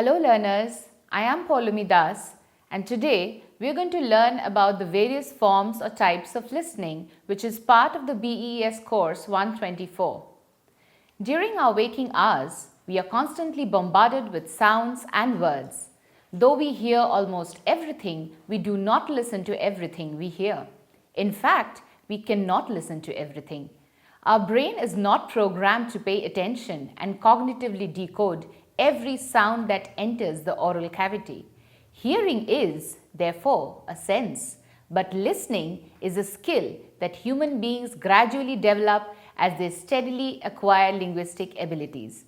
Hello learners, I am Poulomi and today we are going to learn about the various forms or types of listening which is part of the BES course 124. During our waking hours, we are constantly bombarded with sounds and words. Though we hear almost everything, we do not listen to everything we hear. In fact, we cannot listen to everything. Our brain is not programmed to pay attention and cognitively decode every sound that enters the oral cavity. Hearing is, therefore, a sense, but listening is a skill that human beings gradually develop as they steadily acquire linguistic abilities.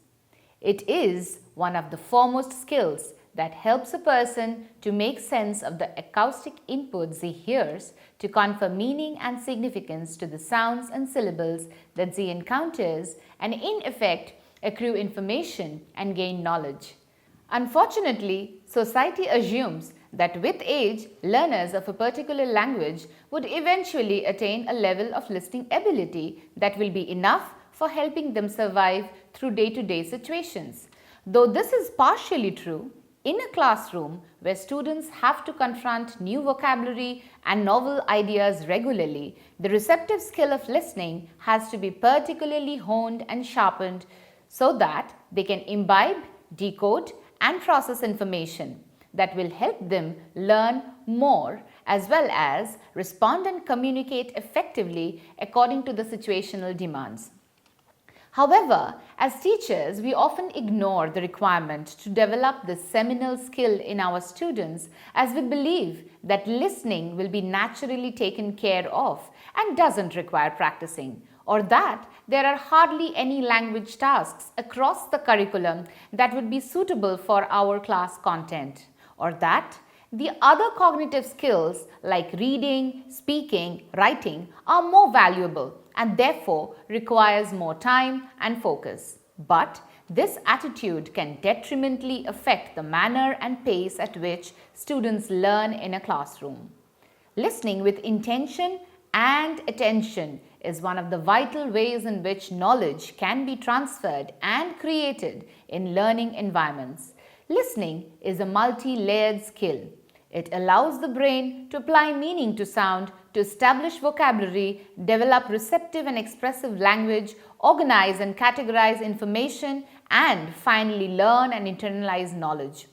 It is one of the foremost skills that helps a person to make sense of the acoustic inputs he hears to confer meaning and significance to the sounds and syllables that he encounters and in effect accrue information and gain knowledge. Unfortunately, society assumes that with age, learners of a particular language would eventually attain a level of listening ability that will be enough for helping them survive through day-to-day situations. Though this is partially true, in a classroom where students have to confront new vocabulary and novel ideas regularly, the receptive skill of listening has to be particularly honed and sharpened so that they can imbibe, decode, and process information that will help them learn more as well as respond and communicate effectively according to the situational demands. However, as teachers, we often ignore the requirement to develop this seminal skill in our students as we believe that listening will be naturally taken care of and doesn't require practicing, or that there are hardly any language tasks across the curriculum that would be suitable for our class content, or that the other cognitive skills like reading, speaking, writing are more valuable and therefore requires more time and focus. But this attitude can detrimentally affect the manner and pace at which students learn in a classroom. Listening with intention and attention is one of the vital ways in which knowledge can be transferred and created in learning environments. Listening is a multi-layered skill. It allows the brain to apply meaning to sound, to establish vocabulary, develop receptive and expressive language, organize and categorize information, and finally learn and internalize knowledge.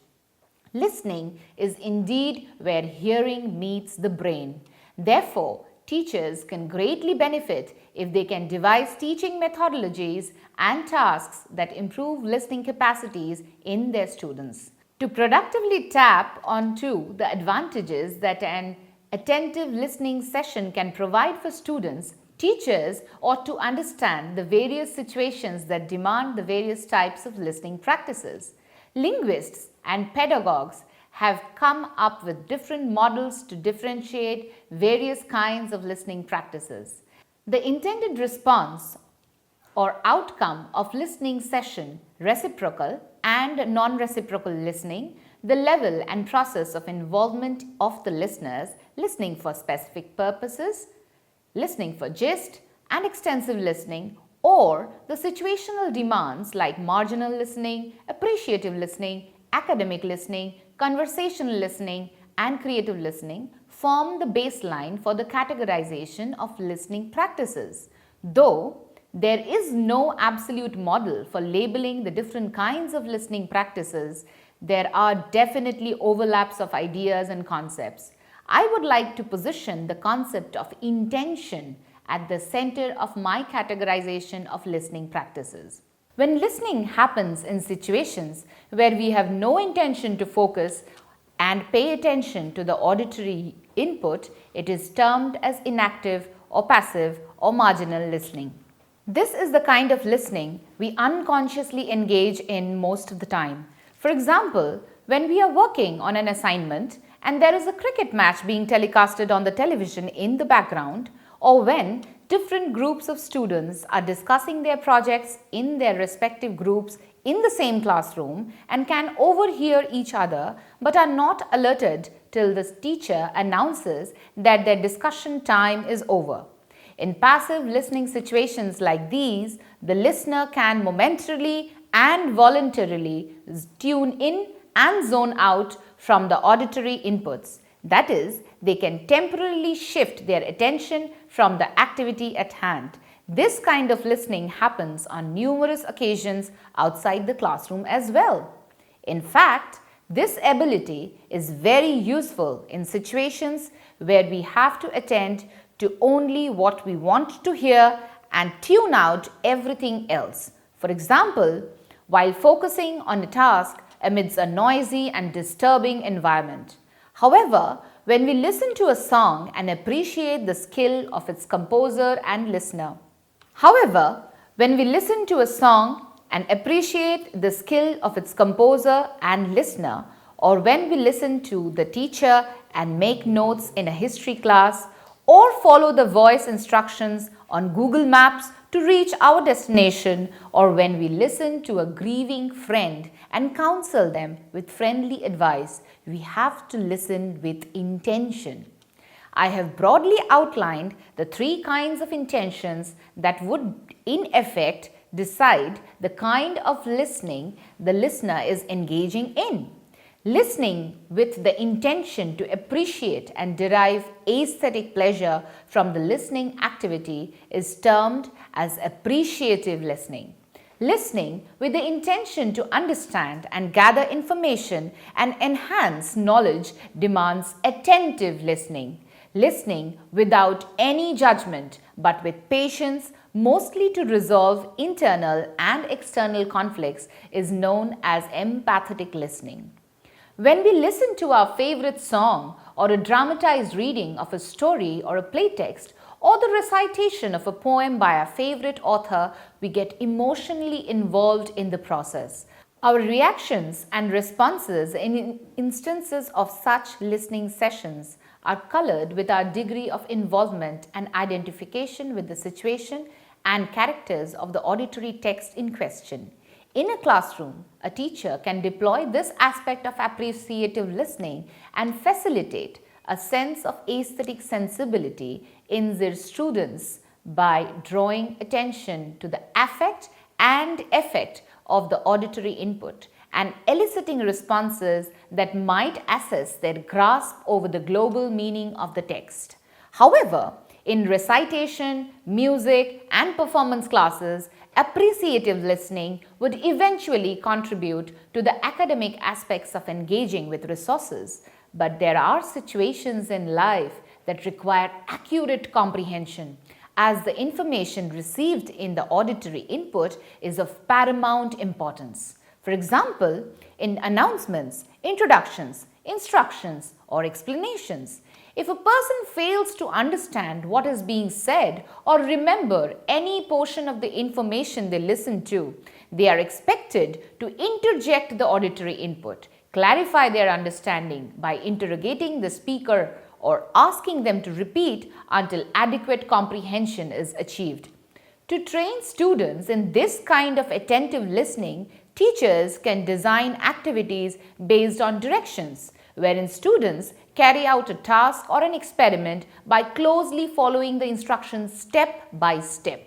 Listening is indeed where hearing meets the brain. Therefore, teachers can greatly benefit if they can devise teaching methodologies and tasks that improve listening capacities in their students. To productively tap onto the advantages that an attentive listening session can provide for students, teachers ought to understand the various situations that demand the various types of listening practices. Linguists and pedagogues have come up with different models to differentiate various kinds of listening practices. The intended response or outcome of listening session, reciprocal and non-reciprocal listening, the level and process of involvement of the listeners, listening for specific purposes, listening for gist and extensive listening, or the situational demands like marginal listening, appreciative listening, academic listening, conversational listening, and creative listening form the baseline for the categorization of listening practices. Though there is no absolute model for labeling the different kinds of listening practices, there are definitely overlaps of ideas and concepts. I would like to position the concept of intention at the center of my categorization of listening practices. When listening happens in situations where we have no intention to focus and pay attention to the auditory input, it is termed as inactive or passive or marginal listening. This is the kind of listening we unconsciously engage in most of the time. For example, when we are working on an assignment and there is a cricket match being telecasted on the television in the background, or when different groups of students are discussing their projects in their respective groups in the same classroom and can overhear each other but are not alerted till the teacher announces that their discussion time is over. In passive listening situations like these, the listener can momentarily and voluntarily tune in and zone out from the auditory inputs. That is, they can temporarily shift their attention from the activity at hand. This kind of listening happens on numerous occasions outside the classroom as well. In fact, this ability is very useful in situations where we have to attend to only what we want to hear and tune out everything else. For example, while focusing on a task amidst a noisy and disturbing environment. However, when we listen to a song and appreciate the skill of its composer and listener. However, when we listen to a song and appreciate the skill of its composer and listener, or when we listen to the teacher and make notes in a history class, or follow the voice instructions on Google Maps to reach our destination, or when we listen to a grieving friend and counsel them with friendly advice, we have to listen with intention. I have broadly outlined the three kinds of intentions that would, in effect, decide the kind of listening the listener is engaging in. Listening with the intention to appreciate and derive aesthetic pleasure from the listening activity is termed as appreciative listening. Listening with the intention to understand and gather information and enhance knowledge demands attentive listening. Listening without any judgment but with patience, mostly to resolve internal and external conflicts, is known as empathetic listening. When we listen to our favorite song or a dramatized reading of a story or a playtext or the recitation of a poem by our favorite author, we get emotionally involved in the process. Our reactions and responses in instances of such listening sessions are colored with our degree of involvement and identification with the situation and characters of the auditory text in question. In a classroom, a teacher can deploy this aspect of appreciative listening and facilitate a sense of aesthetic sensibility in their students by drawing attention to the affect and effect of the auditory input and eliciting responses that might assess their grasp over the global meaning of the text. However, in recitation, music, and performance classes, appreciative listening would eventually contribute to the academic aspects of engaging with resources. But there are situations in life that require accurate comprehension, as the information received in the auditory input is of paramount importance. For example, in announcements, introductions, instructions, or explanations, if a person fails to understand what is being said or remember any portion of the information they listen to, they are expected to interject the auditory input, clarify their understanding by interrogating the speaker or asking them to repeat until adequate comprehension is achieved. To train students in this kind of attentive listening, teachers can design activities based on directions, wherein students carry out a task or an experiment by closely following the instructions step by step.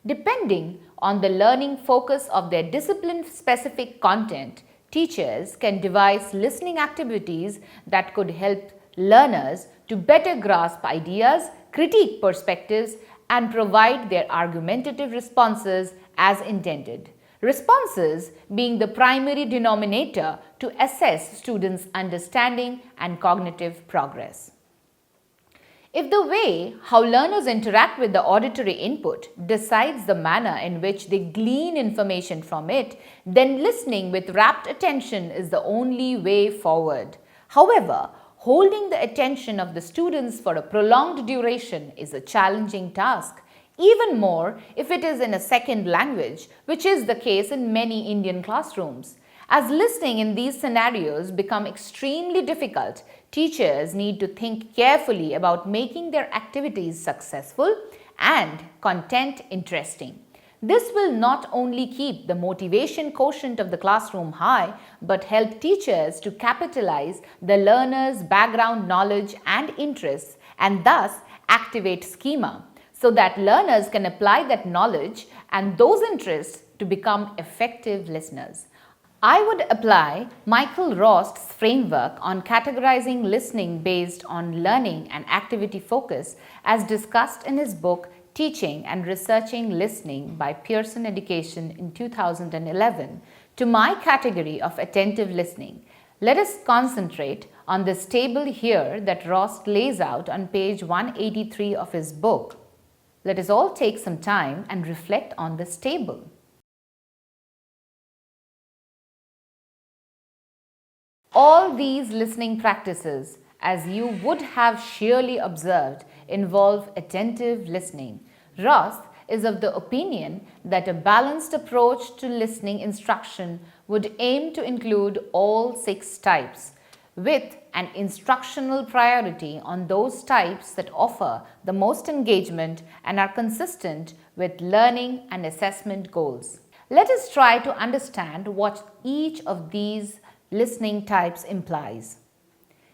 Depending on the learning focus of their discipline-specific content, teachers can devise listening activities that could help learners to better grasp ideas, critique perspectives, and provide their argumentative responses as intended. Responses being the primary denominator to assess students' understanding and cognitive progress. If the way how learners interact with the auditory input decides the manner in which they glean information from it, then listening with rapt attention is the only way forward. However, holding the attention of the students for a prolonged duration is a challenging task. Even more if it is in a second language, which is the case in many Indian classrooms. As listening in these scenarios become extremely difficult, teachers need to think carefully about making their activities successful and content interesting. This will not only keep the motivation quotient of the classroom high, but help teachers to capitalize the learner's background knowledge and interests and thus activate schema, so that learners can apply that knowledge and those interests to become effective listeners. I would apply Michael Rost's framework on categorizing listening based on learning and activity focus as discussed in his book Teaching and Researching Listening by Pearson Education in 2011 to my category of attentive listening. Let us concentrate on this table here that Rost lays out on page 183 of his book. Let us all take some time and reflect on this table. All these listening practices, as you would have surely observed, involve attentive listening. Rost is of the opinion that a balanced approach to listening instruction would aim to include all 6 types, with an instructional priority on those types that offer the most engagement and are consistent with learning and assessment goals. Let us try to understand what each of these listening types implies.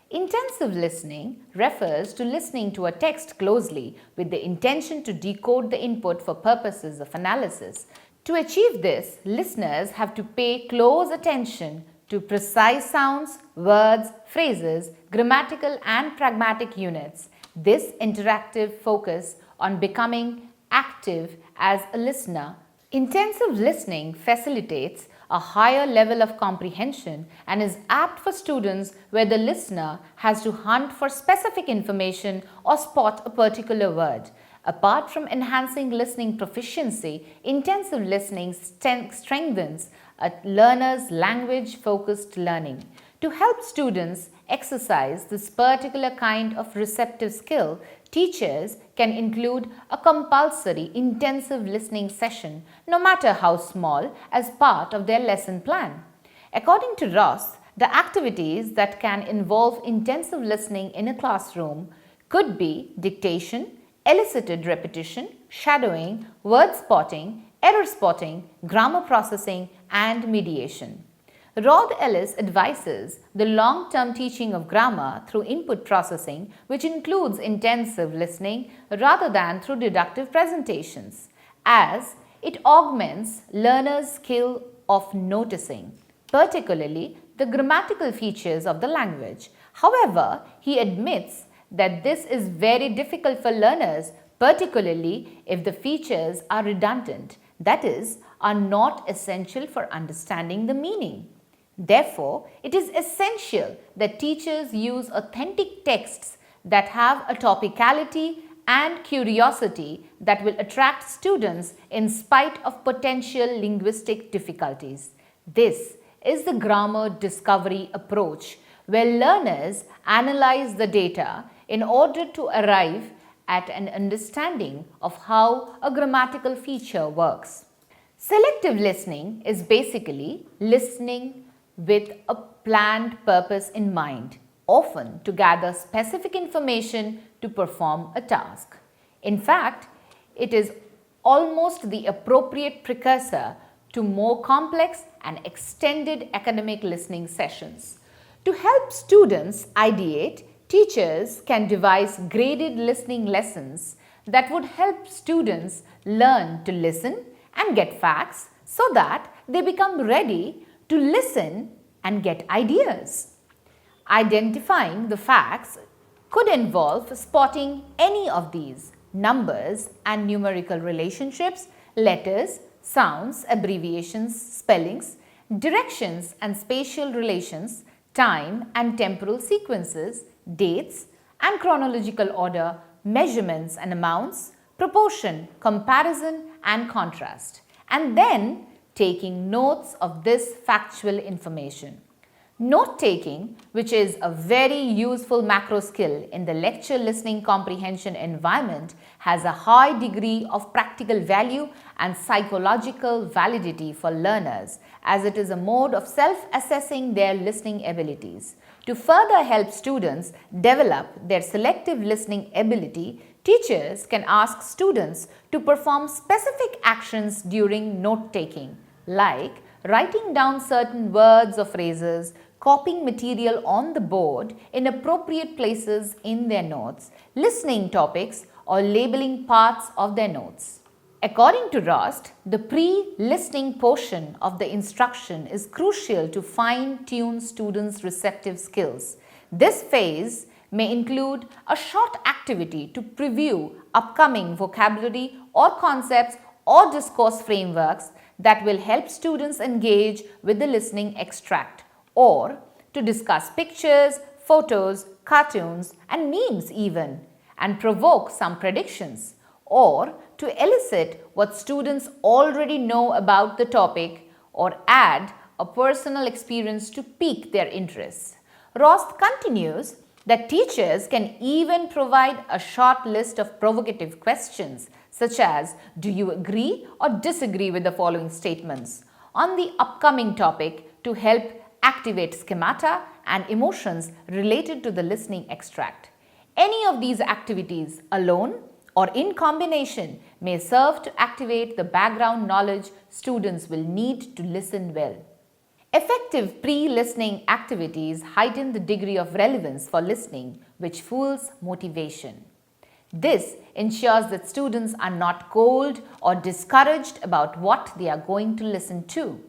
Intensive listening refers to listening to a text closely with the intention to decode the input for purposes of analysis. To achieve this, listeners have to pay close attention to precise sounds, words, phrases, grammatical and pragmatic units. This interactive focus on becoming active as a listener. Intensive listening facilitates a higher level of comprehension and is apt for students where the listener has to hunt for specific information or spot a particular word. Apart from enhancing listening proficiency, intensive listening strengthens a learner's language-focused learning. To help students exercise this particular kind of receptive skill, teachers can include a compulsory intensive listening session, no matter how small, as part of their lesson plan. According to Ross, the activities that can involve intensive listening in a classroom could be dictation, elicited repetition, shadowing, word spotting, error spotting, grammar processing, and mediation. Rod Ellis advises the long-term teaching of grammar through input processing, which includes intensive listening rather than through deductive presentations, as it augments learners' skill of noticing, particularly the grammatical features of the language. However, he admits that this is very difficult for learners, particularly if the features are redundant, that is, are not essential for understanding the meaning. Therefore, it is essential that teachers use authentic texts that have a topicality and curiosity that will attract students in spite of potential linguistic difficulties. This is the grammar discovery approach, where learners analyze the data in order to arrive at an understanding of how a grammatical feature works. Selective listening is basically listening with a planned purpose in mind, often to gather specific information to perform a task. In fact, it is almost the appropriate precursor to more complex and extended academic listening sessions. To help students ideate, teachers can devise graded listening lessons that would help students learn to listen and get facts so that they become ready to listen and get ideas. Identifying the facts could involve spotting any of these: numbers and numerical relationships, letters, sounds, abbreviations, spellings, directions and spatial relations, time and temporal sequences, dates and chronological order, measurements and amounts, proportion, comparison and contrast, and then taking notes of this factual information. Note-taking, which is a very useful macro skill in the lecture listening comprehension environment, has a high degree of practical value and psychological validity for learners, as it is a mode of self-assessing their listening abilities. To further help students develop their selective listening ability, teachers can ask students to perform specific actions during note-taking, like writing down certain words or phrases, copying material on the board in appropriate places in their notes, listening topics, or labeling parts of their notes. According to Rost, the pre-listening portion of the instruction is crucial to fine-tune students' receptive skills. This phase may include a short activity to preview upcoming vocabulary or concepts or discourse frameworks that will help students engage with the listening extract, or to discuss pictures, photos, cartoons and memes even, and provoke some predictions, or to elicit what students already know about the topic or add a personal experience to pique their interest. Rost continues that teachers can even provide a short list of provocative questions such as, do you agree or disagree with the following statements on the upcoming topic to help activate schemata and emotions related to the listening extract. Any of these activities alone or in combination may serve to activate the background knowledge students will need to listen well. Effective pre-listening activities heighten the degree of relevance for listening, which fuels motivation. This ensures that students are not cold or discouraged about what they are going to listen to.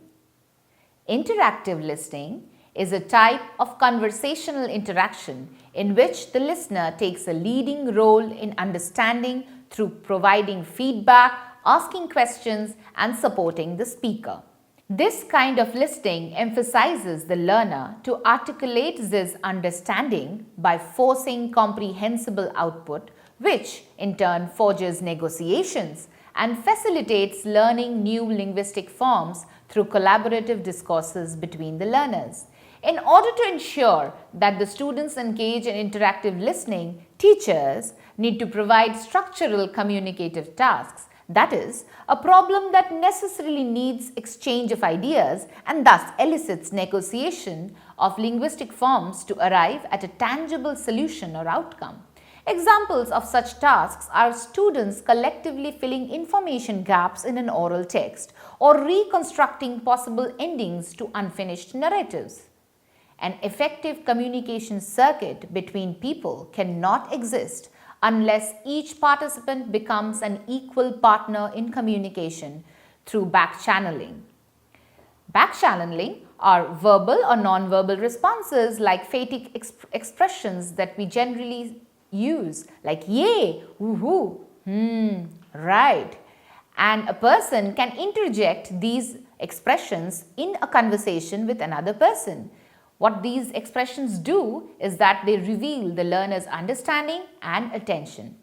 Interactive listening is a type of conversational interaction in which the listener takes a leading role in understanding through providing feedback, asking questions, and supporting the speaker. This kind of listening emphasizes the learner to articulate this understanding by forcing comprehensible output, which in turn forges negotiations and facilitates learning new linguistic forms through collaborative discourses between the learners. In order to ensure that the students engage in interactive listening, teachers need to provide structural communicative tasks. That is, a problem that necessarily needs exchange of ideas and thus elicits negotiation of linguistic forms to arrive at a tangible solution or outcome. Examples of such tasks are students collectively filling information gaps in an oral text or reconstructing possible endings to unfinished narratives. An effective communication circuit between people cannot exist unless each participant becomes an equal partner in communication through back-channeling. Back-channeling are verbal or non-verbal responses like phatic expressions that we generally use, like yay, woohoo, right. And a person can interject these expressions in a conversation with another person. What these expressions do is that they reveal the learner's understanding and attention.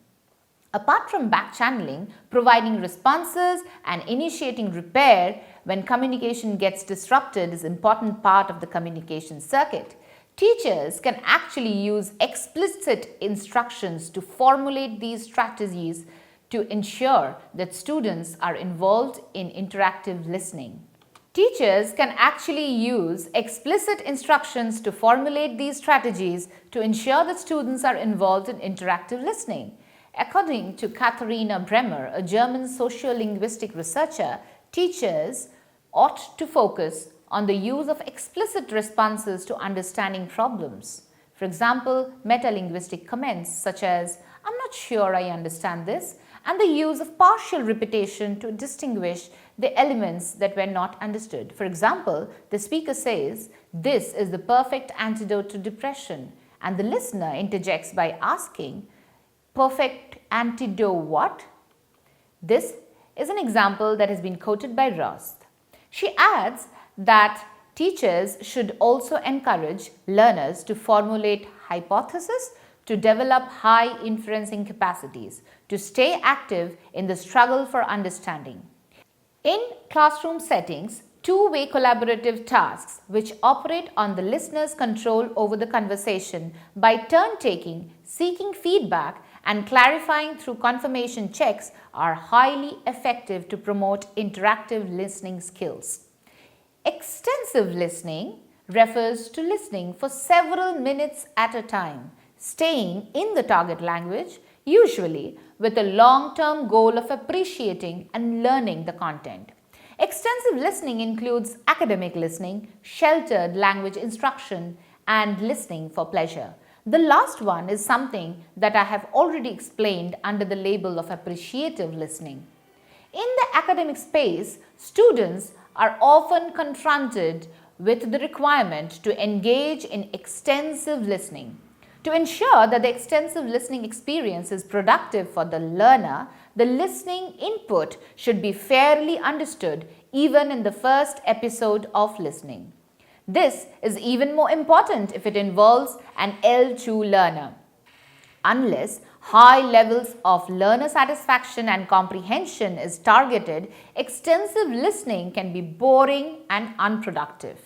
Apart from back-channeling, providing responses and initiating repair when communication gets disrupted is an important part of the communication circuit. Teachers can actually use explicit instructions to formulate these strategies to ensure that students are involved in interactive listening. Teachers can actually use explicit instructions to formulate these strategies to ensure that students are involved in interactive listening. According to Katharina Bremer, a German sociolinguistic researcher, teachers ought to focus on the use of explicit responses to understanding problems. For example, metalinguistic comments such as, "I'm not sure I understand this," and the use of partial repetition to distinguish the elements that were not understood. For example, the speaker says, "This is the perfect antidote to depression," and the listener interjects by asking, "Perfect antidote what?" This is an example that has been quoted by Rost. She adds that teachers should also encourage learners to formulate hypotheses, to develop high inferencing capacities, to stay active in the struggle for understanding. In classroom settings, two-way collaborative tasks which operate on the listener's control over the conversation by turn-taking, seeking feedback, and clarifying through confirmation checks are highly effective to promote interactive listening skills. Extensive listening refers to listening for several minutes at a time, staying in the target language, usually with a long-term goal of appreciating and learning the content. Extensive listening includes academic listening, sheltered language instruction, and listening for pleasure. The last one is something that I have already explained under the label of appreciative listening. In the academic space, students are often confronted with the requirement to engage in extensive listening. To ensure that the extensive listening experience is productive for the learner, the listening input should be fairly understood even in the first episode of listening. This is even more important if it involves an L2 learner. Unless high levels of learner satisfaction and comprehension is targeted, extensive listening can be boring and unproductive.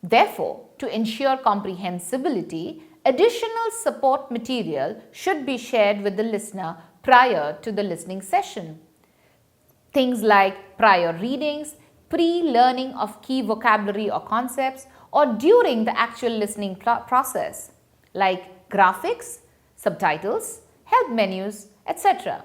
Therefore, to ensure comprehensibility, additional support material should be shared with the listener prior to the listening session. Things like prior readings, pre-learning of key vocabulary or concepts, or during the actual listening process, like graphics, subtitles, help menus, etc.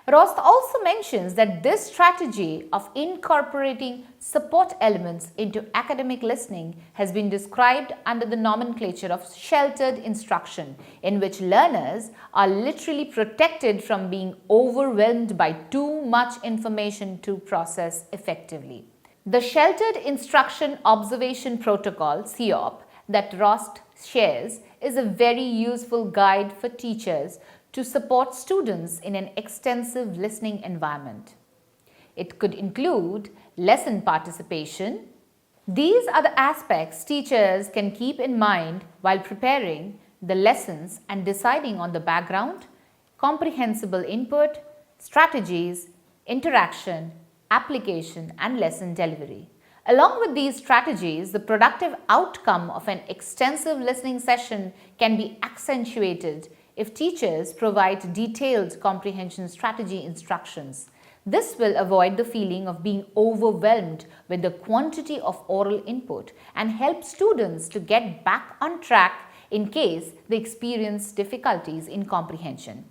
Rost also mentions that this strategy of incorporating support elements into academic listening has been described under the nomenclature of sheltered instruction, in which learners are literally protected from being overwhelmed by too much information to process effectively. The Sheltered Instruction Observation Protocol (SIOP) that Rost shares is a very useful guide for teachers to support students in an extensive listening environment. It could include lesson participation. These are the aspects teachers can keep in mind while preparing the lessons and deciding on the background, comprehensible input, strategies, interaction, application, and lesson delivery. Along with these strategies, the productive outcome of an extensive listening session can be accentuated if teachers provide detailed comprehension strategy instructions. This will avoid the feeling of being overwhelmed with the quantity of oral input and help students to get back on track in case they experience difficulties in comprehension.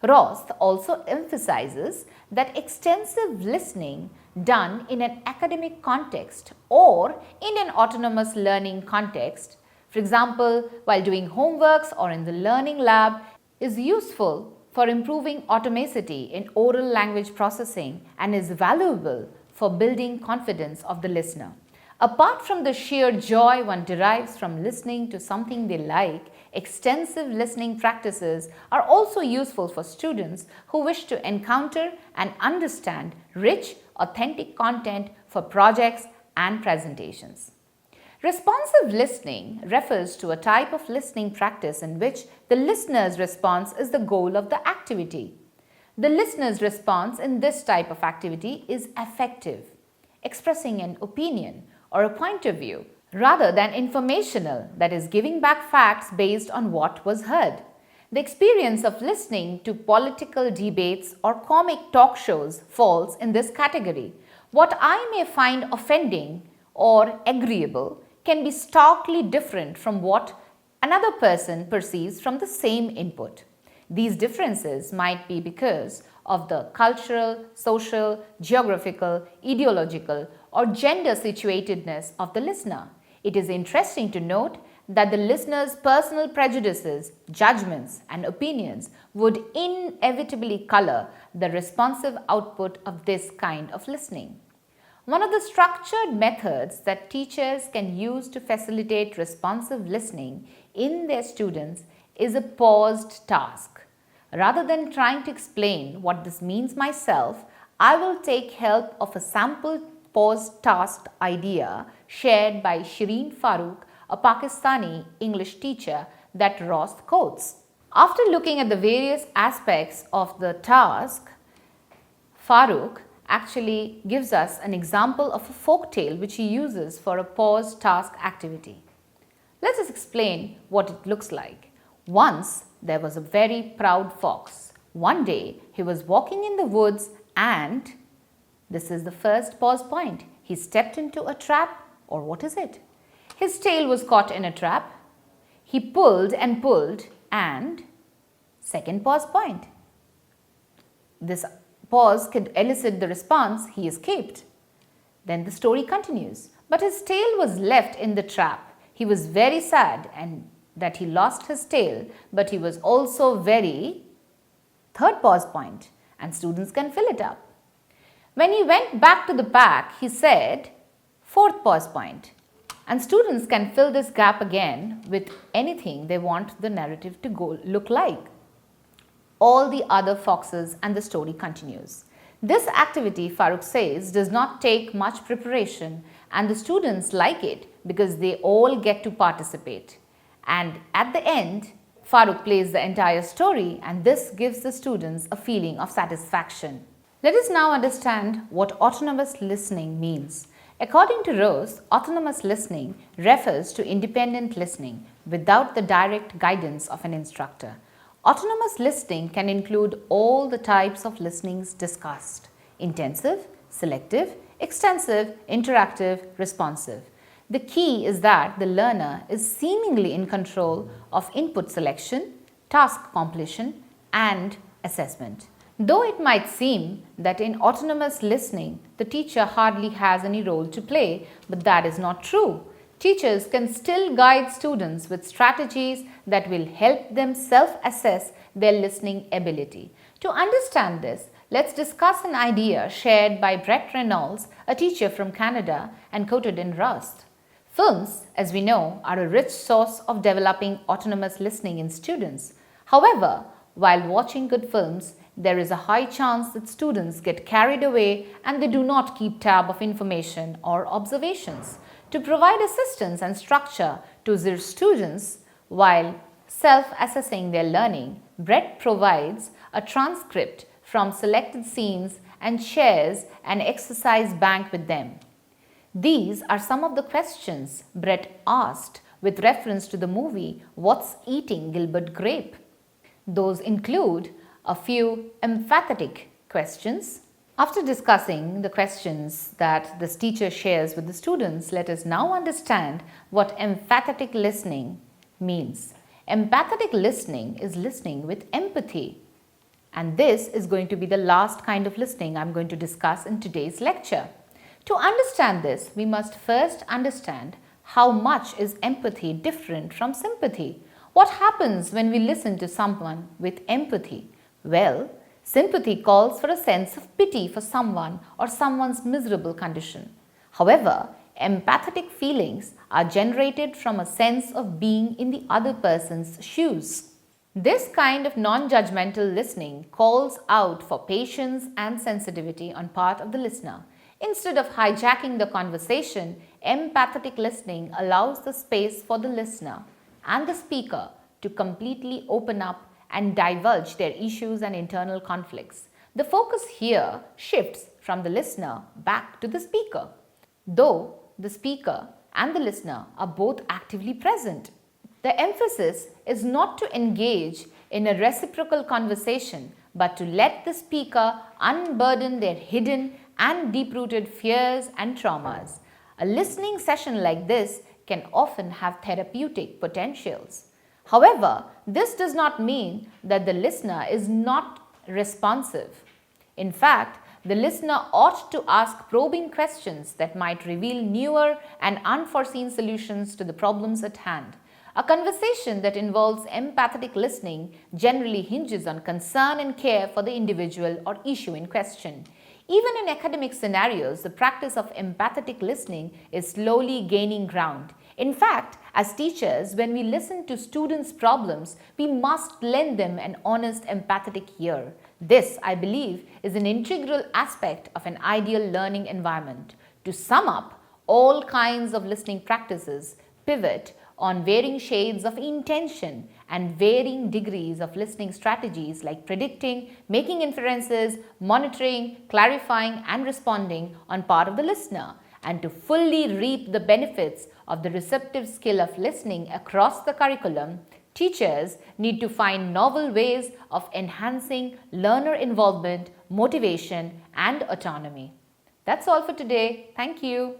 Rost also emphasizes that extensive listening done in an academic context or in an autonomous learning context, for example, while doing homeworks or in the learning lab, is useful for improving automaticity in oral language processing and is valuable for building confidence of the listener. Apart from the sheer joy one derives from listening to something they like, extensive listening practices are also useful for students who wish to encounter and understand rich, authentic content for projects and presentations. Responsive listening refers to a type of listening practice in which the listener's response is the goal of the activity. The listener's response in this type of activity is affective, expressing an opinion or a point of view, rather than informational, that is, giving back facts based on what was heard. The experience of listening to political debates or comic talk shows falls in this category. What I may find offending or agreeable can be starkly different from what another person perceives from the same input. These differences might be because of the cultural, social, geographical, ideological, or gender situatedness of the listener. It is interesting to note that the listener's personal prejudices, judgments, and opinions would inevitably color the responsive output of this kind of listening. One of the structured methods that teachers can use to facilitate responsive listening in their students is a paused task. Rather than trying to explain what this means myself, I will take help of a sample paused task idea shared by Shireen Farooq, a Pakistani English teacher that Rost quotes. After looking at the various aspects of the task, Farooq actually gives us an example of a folk tale which he uses for a paused task activity. Let us explain what it looks like. Once there was a very proud fox. One day he was walking in the woods and, this is the first pause point, he stepped into a trap, or what is it? His tail was caught in a trap. He pulled and pulled and, second pause point. This pause could elicit the response, he escaped. Then the story continues. But his tail was left in the trap. He was very sad and that he lost his tail, but he was also very, third pause point, and students can fill it up. When he went back to the back, he said, fourth pause point. And students can fill this gap again with anything they want the narrative to look like. All the other foxes and the story continues. This activity, Farooq says, does not take much preparation and the students like it because they all get to participate. And at the end, Farooq plays the entire story and this gives the students a feeling of satisfaction. Let us now understand what autonomous listening means. According to Rose, autonomous listening refers to independent listening without the direct guidance of an instructor. Autonomous listening can include all the types of listenings discussed: intensive, selective, extensive, interactive, responsive. The key is that the learner is seemingly in control of input selection, task completion, and assessment. Though it might seem that in autonomous listening, the teacher hardly has any role to play, but that is not true. Teachers can still guide students with strategies that will help them self-assess their listening ability. To understand this, let's discuss an idea shared by Brett Reynolds, a teacher from Canada, and quoted in Rust. Films, as we know, are a rich source of developing autonomous listening in students. However, while watching good films, there is a high chance that students get carried away and they do not keep tab of information or observations. To provide assistance and structure to their students while self-assessing their learning, Brett provides a transcript from selected scenes and shares an exercise bank with them. These are some of the questions Brett asked with reference to the movie What's Eating Gilbert Grape? Those include a few emphatic questions. After discussing the questions that this teacher shares with the students, let us now understand what empathetic listening means. Empathetic listening is listening with empathy. And this is going to be the last kind of listening I'm going to discuss in today's lecture. To understand this, we must first understand how much is empathy different from sympathy. What happens when we listen to someone with empathy? Well, sympathy calls for a sense of pity for someone or someone's miserable condition. However, empathetic feelings are generated from a sense of being in the other person's shoes. This kind of non-judgmental listening calls out for patience and sensitivity on part of the listener. Instead of hijacking the conversation, empathetic listening allows the space for the listener and the speaker to completely open up and divulge their issues and internal conflicts. The focus here shifts from the listener back to the speaker, though the speaker and the listener are both actively present. The emphasis is not to engage in a reciprocal conversation, but to let the speaker unburden their hidden and deep-rooted fears and traumas. A listening session like this can often have therapeutic potentials. However, this does not mean that the listener is not responsive. In fact, the listener ought to ask probing questions that might reveal newer and unforeseen solutions to the problems at hand. A conversation that involves empathetic listening generally hinges on concern and care for the individual or issue in question. Even in academic scenarios, the practice of empathetic listening is slowly gaining ground. In fact, as teachers, when we listen to students' problems, we must lend them an honest, empathetic ear. This, I believe, is an integral aspect of an ideal learning environment. To sum up, all kinds of listening practices pivot on varying shades of intention and varying degrees of listening strategies like predicting, making inferences, monitoring, clarifying, and responding on part of the listener. And to fully reap the benefits of the receptive skill of listening across the curriculum, teachers need to find novel ways of enhancing learner involvement, motivation, and autonomy. That's all for today. Thank you.